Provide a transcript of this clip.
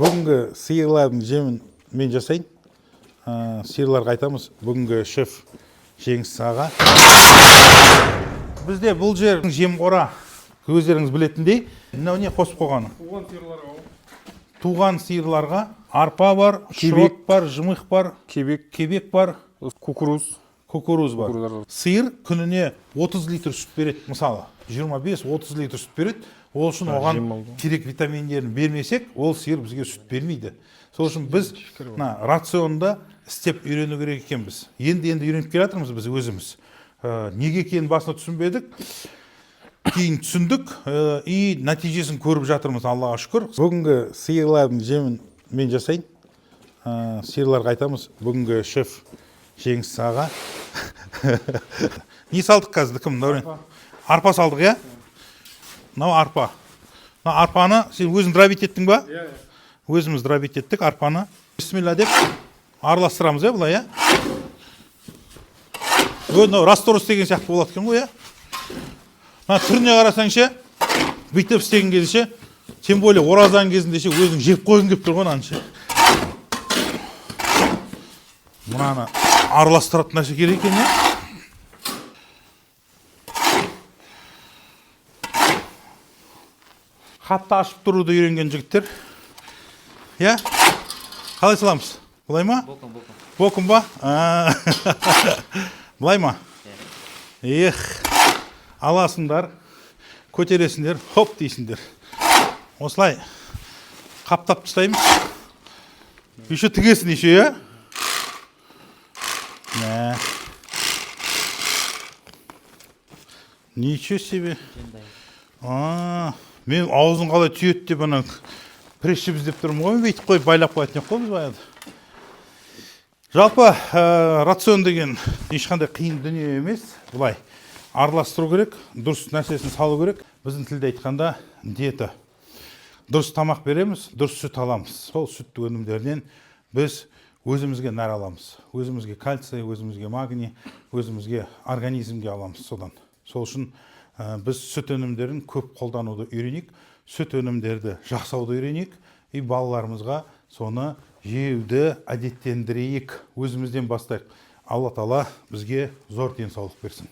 Бүгінгі сиырлардың жемін мен жасайын. Сиырларға айтамыз. Бүгінгі шеф Жеңіс аға. Бізде бұл жердің жем қора өздеріңіз білетіндей. Мынау не қосып қойғаны? Туған сиырларға арпа бар, шрот бар, жымық бар, кебек бар, кукуруз бар. Сиыр күніне 30 литр сүт береді, мысалы. 25-30 литр сүт береді. Ол үшін оған керек витаминдерін бермесек, ол сиыр бізге сүт бермейді. Сол үшін біз рационда істеп үйрену керек екенбіз. Енді үйреніп келе жатырмыз біз өзіміз. Неге екенін басына түсінбедік. Кейін түсіндік и нәтижесін көріп жатырмыз, Аллаға шүкір. Бүгінгі сиырлардың жемін мен жасайын. Сиырларға айтамыз. Бүгінгі шеф Жеңіс аға. Не салдық қазір кім? Арпа салдық, я? Мынау арпа. Арпаны сен өзің дробить еттің ба? Өзіміз дробить еттік арпаны. Бисмилла деп араластырамыз, я, бұлай, я? Мынау раствор істеген сияқты болады екен ғой, я? Түріне қарасаң ше, бүйтіп істеген кезде ше, тем более оразан кезінде ше, өзің жеп қойғың келіп тұр ғой, мынаны ше. Мынаны араластыратын нәрсе керек екен, я? Қатты ашып тұруды үйренген жігіттер. Я? Қалай саламыз? Бұлай ма? Боком ба? Бұлай ма? Ех, аласыңдар, көтересіңдер, хоп дейсіңдер. Осылай қаптап тастаймыз. Еще тігесін, еще, я? Ничего себе. Мен аузын қалай түйет деп ана пресшіміз деп тұрмын ғой, бүйтіп қойып байлап қоятын жоқ қой біз баяғыда. Жалпы рацион деген ешқандай қиын дүние емес. Бұлай араластыру керек, дұрыс нәрсесін салу керек. Біздің тілде айтқанда диета. Дұрыс тамақ береміз, дұрыс сүт аламыз. Сол сүт өнімдерінен біз өзімізге нәр аламыз. Өзімізге кальций, өзімізге магний, өзімізге организмге аламыз содан. Сол үшін біз сүт өнімдерін көп қолдануды үйренейік, сүт өнімдерді жақсауды үйренейік, и балаларымызға соны жеуді әдеттендірейік, өзімізден бастайық. Алла Тағала бізге зор денсаулық берсін.